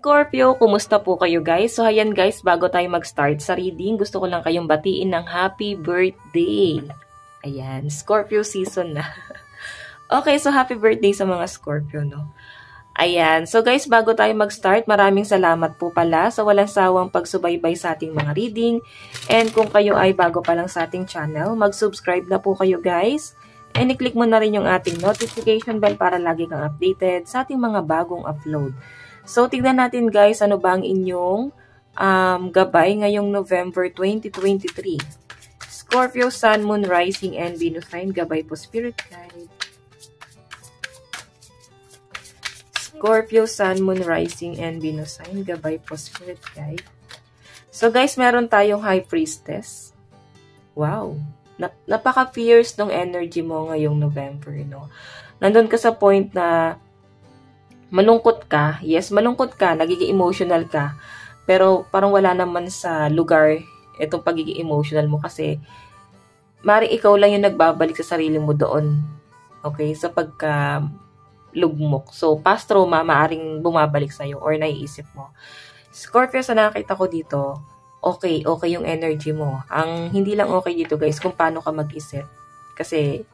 Scorpio, kumusta po kayo guys? So ayan guys, bago tayo mag-start sa reading, gusto ko lang kayong batiin ng happy birthday. Ayan, Scorpio season na. Okay, so happy birthday sa mga Scorpio, no? Ayan, so guys, bago tayo mag-start, maraming salamat po pala sa walang sawang pagsubaybay sa ating mga reading. And kung kayo ay bago pa lang sa ating channel, mag-subscribe na po kayo guys. And i-click mo na rin yung ating notification bell para lagi kang updated sa ating mga bagong upload. So, tignan natin guys, ano ba ang inyong gabay ngayong November 2023. Scorpio, Sun, Moon, Rising, and Venus sign. Gabay po, Spirit Guide. Scorpio, Sun, Moon, Rising, and Venus sign. Gabay po, Spirit Guide. So guys, meron tayong High Priestess. Wow! Napaka-fierce ng energy mo ngayong November, no? Nandun ka sa point na malungkot ka. Yes, malungkot ka, nagiging emotional ka. Pero parang wala naman sa lugar itong pagiging emotional mo kasi maaaring ikaw lang yung nagbabalik sa sarili mo doon. Okay? Sa pagka-lugmok. So, past trauma, maaaring bumabalik sa'yo or naiisip mo. Scorpio, sa nakakita ko dito, okay yung energy mo. Ang hindi lang okay dito guys, kung paano ka mag-isip. Kasi,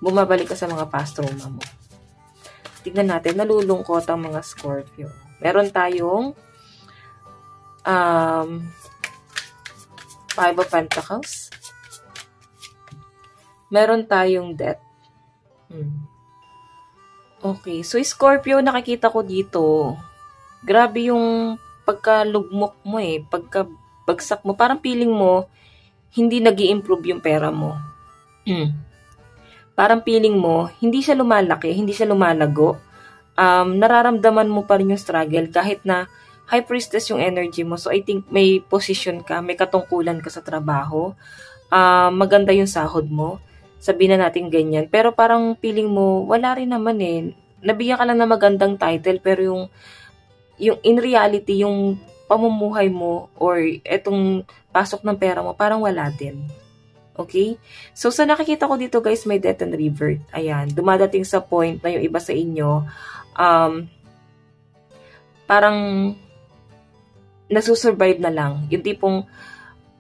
bumabalik ka sa mga past trauma mo. Tignan natin, nalulungkot ang mga Scorpio. Meron tayong Five of Pentacles. Meron tayong Death. Okay, so Scorpio, nakikita ko dito, grabe yung pagkalugmok mo eh, pagkabagsak mo. Parang feeling mo, hindi nag-i-improve yung pera mo. Parang feeling mo, hindi siya lumalaki, hindi siya lumalago. Nararamdaman mo pa rin yung struggle kahit na High Priestess yung energy mo. So, I think may position ka, may katungkulan ka sa trabaho. Maganda yung sahod mo. Sabihin na natin ganyan. Pero parang feeling mo, wala rin naman eh. Nabigyan ka lang ng magandang title, pero yung in reality, yung pamumuhay mo or etong pasok ng pera mo, parang wala din. Okay? So, sa nakikita ko dito guys, may death and rebirth. Ayan. Dumadating sa point na yung iba sa inyo, parang nasusurvive na lang. Yung tipong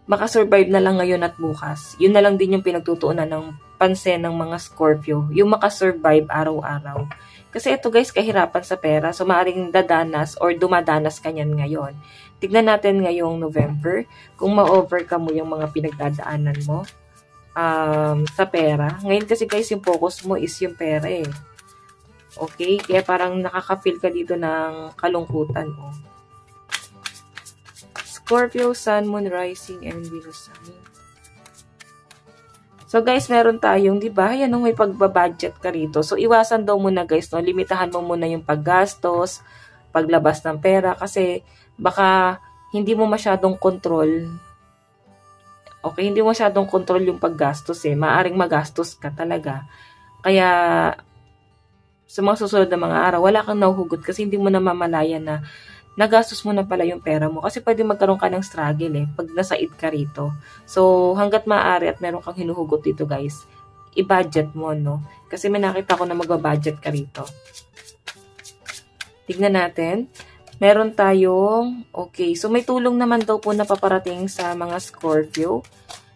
makasurvive na lang ngayon at bukas. Yun na lang din yung pinagtutuunan ng pansin ng mga Scorpio. Yung makasurvive araw-araw. Kasi ito guys, kahirapan sa pera. So, maaaring dadanas or dumadanas ka niyan ngayon. Tignan natin ngayong November kung ma-overcome mo yung mga pinagdadaanan mo sa pera. Ngayon kasi guys, yung focus mo is yung pera eh. Okay? Kaya parang nakaka-feel ka dito ng kalungkutan. Oh. Scorpio, Sun, Moon, Rising, and Venus sign. So guys, meron tayong, di ba? Yan may pagbabudget ka rito. So iwasan daw muna guys, no? Limitahan mo muna yung paggastos, paglabas ng pera kasi baka hindi mo masyadong control. Okay, hindi mo masyadong control yung paggastos eh. Maaring magastos ka talaga. Kaya sa mga susunod na mga araw, wala kang nahuhugot kasi hindi mo na mamalayan na nagastos mo na pala yung pera mo. Kasi pwede magkaroon ka ng struggle eh, pag nasaid ka rito. So, hanggat maaari at meron kang hinuhugot dito guys, i-budget mo, no? Kasi may nakita ko na magbabudget ka rito. Tignan natin. Meron tayong, okay, so may tulong naman daw po na paparating sa mga Scorpio.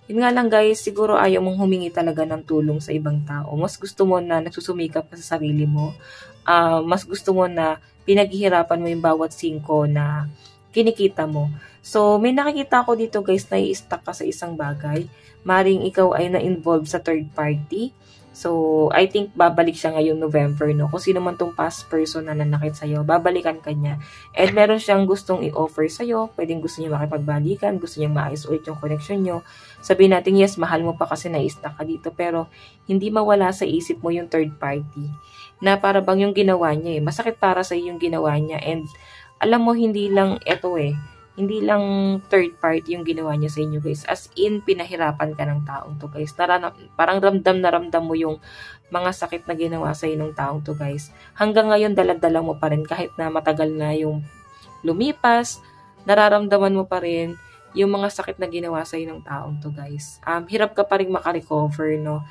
Yun nga lang guys, siguro ayaw mong humingi talaga ng tulong sa ibang tao. Mas gusto mo na nagsusumikap ka sa sarili mo. Mas gusto mo na pinaghihirapan mo yung bawat singko na kinikita mo. So, may nakikita ko dito guys na i-stuck ka sa isang bagay. Maring ikaw ay na-involve sa third party. So, I think babalik siya ngayong November, no? Kung sino man tong past person na nanakit sa'yo, babalikan ka niya. And meron siyang gustong i-offer sa'yo. Pwedeng gusto niya makipagbalikan, gusto niya maayos ulit yung connection nyo. Sabihin natin, yes, mahal mo pa kasi na-stuck ka dito. Pero, hindi mawala sa isip mo yung third party. Na para bang yung ginawa niya eh. Masakit para sa yung ginawa niya. And, alam mo, hindi lang ito eh. Hindi lang third party yung ginawa niya sa inyo guys. As in, pinahirapan ka ng taong to guys. Parang ramdam na ramdam mo yung mga sakit na ginawa sa inyo ng taong to guys. Hanggang ngayon, daladala mo pa rin. Kahit na matagal na yung lumipas, nararamdaman mo pa rin yung mga sakit na ginawa sa inyo ng taong to guys. Hirap ka pa rin makarecover, no?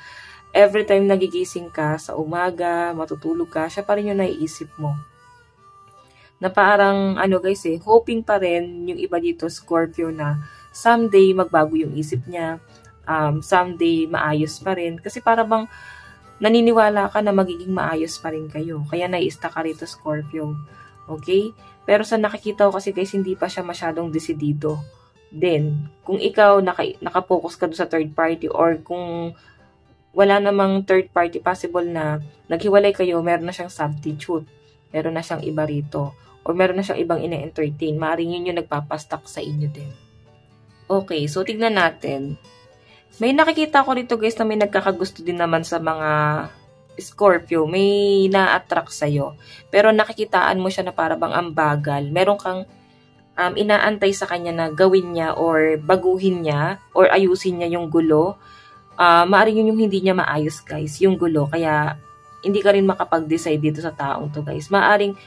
Every time nagigising ka sa umaga, matutulog ka, siya pa rin yung naiisip mo. Na parang, ano guys hoping pa rin yung iba dito, Scorpio, na someday magbago yung isip niya, someday maayos pa rin. Kasi para bang naniniwala ka na magiging maayos pa rin kayo. Kaya nai-stuck ka rito, Scorpio. Okay? Pero sa nakikita ko kasi guys, hindi pa siya masyadong desidido. Then, kung ikaw nakapokus ka doon sa third party, or kung wala namang third party possible na naghiwalay kayo, meron na siyang substitute. Meron na siyang iba rito. Or meron na siyang ibang ine-entertain. Maaaring yun yung nagpapastuck sa inyo din. Okay, so tignan natin. May nakikita ko rito guys na may nagkakagusto din naman sa mga Scorpio. May na-attract sa'yo. Pero nakikitaan mo siya na para bang ang bagal. Meron kang inaantay sa kanya na gawin niya or baguhin niya or ayusin niya yung gulo. Maaaring yun yung hindi niya maayos guys, yung gulo. Kaya hindi ka rin makapag-decide dito sa taong to guys. Maaaring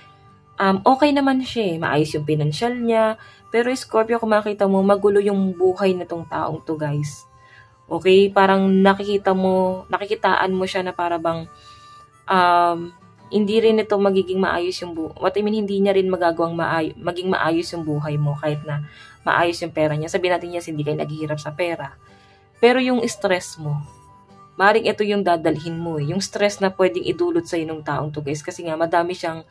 okay naman siya, maayos yung financial niya. Pero Scorpio, kung makita mo, magulo yung buhay na tong taong to guys. Okay? Parang nakikitaan mo siya na para bang hindi rin ito magiging maayos yung buhay. What I mean, hindi niya rin magagawang maging maayos yung buhay mo kahit na maayos yung pera niya. Sabihin natin hindi kayo naghihirap sa pera. Pero yung stress mo, maaaring ito yung dadalhin mo. Yung stress na pwedeng idulot sa'yo ng taong to guys. Kasi nga, madami siyang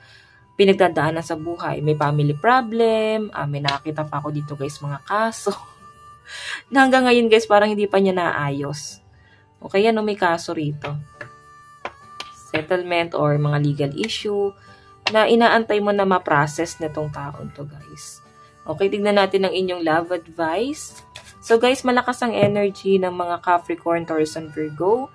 pinagdadaanan sa buhay. May family problem, may nakakita pa ako dito guys, mga kaso. Na hanggang ngayon guys, parang hindi pa niya naayos. Okay, ano, may kaso rito. Settlement or mga legal issue na inaantay mo na ma-process nitong taon to guys. Okay, tignan natin ang inyong love advice. So guys, malakas ang energy ng mga Capricorn, Taurus, and Virgo.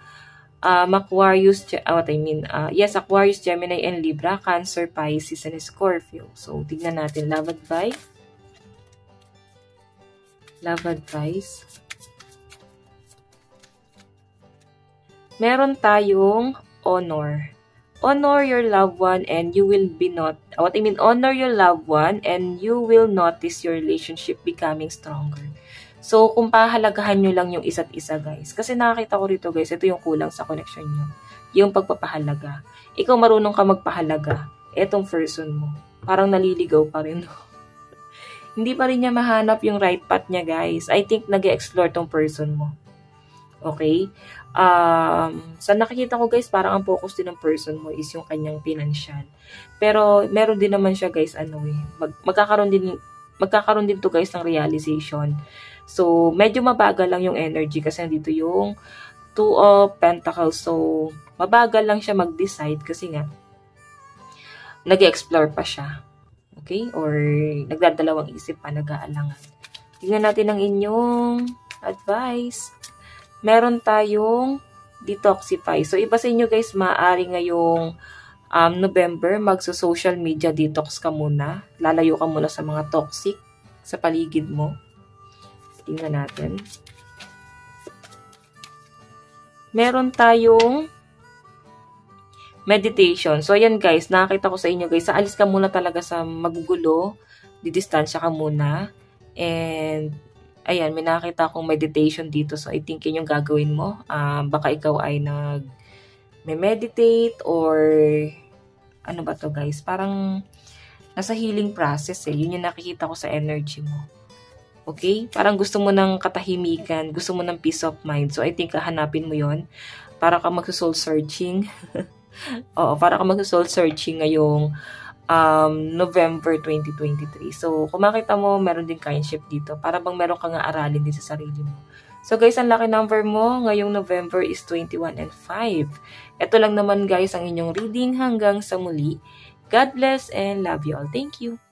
Aquarius, Aquarius, Gemini, and Libra, Cancer, Pisces, and Scorpio. So, tignan natin. Love advice. Love advice. Meron tayong honor. Honor your loved one and you will be honor your loved one and you will notice your relationship becoming stronger. So, kung pahalagahan nyo lang yung isa't isa, guys. Kasi nakakita ko rito, guys, ito yung kulang sa connection nyo. Yung pagpapahalaga. Ikaw marunong ka magpahalaga. Etong person mo. Parang naliligaw pa rin. Hindi pa rin niya mahanap yung right path niya, guys. I think nag-explore tong person mo. Okay? Sa nakikita ko, guys, parang ang focus din ng person mo is yung kanyang financial. Pero, meron din naman siya, guys, magkakaroon din to, guys, ng realization. So, medyo mabagal lang yung energy kasi nandito yung Two of Pentacles. So, mabagal lang siya mag-decide kasi nga, nag-explore pa siya. Okay? Or, nagdadalawang isip pa, nag-aalangan. Tingnan natin ang inyong advice. Meron tayong detoxify. So, iba sa inyo guys, maaari ngayong November, magso-social media detox ka muna. Lalayo ka muna sa mga toxic sa paligid mo. Tingnan natin. Meron tayong meditation. So, ayan guys, nakakita ko sa inyo guys, alis ka muna talaga sa magugulo. Didistansya ka muna. And, ayan, may nakakita akong meditation dito. So, I think yun yung gagawin mo. Baka ikaw ay may meditate or ano ba to guys? Parang nasa healing process eh. Yun yung nakikita ko sa energy mo. Okay? Parang gusto mo ng katahimikan, gusto mo ng peace of mind. So, I think hanapin mo yon para ka mag-soul searching. Oo, para ka mag-soul searching ngayong November 2023. So, kung makita mo, meron din kindship dito. Para bang meron ka nga aralin din sa sarili mo. So, guys, ang lucky number mo ngayong November is 21 and 5. Ito lang naman, guys, ang inyong reading hanggang sa muli. God bless and love you all. Thank you.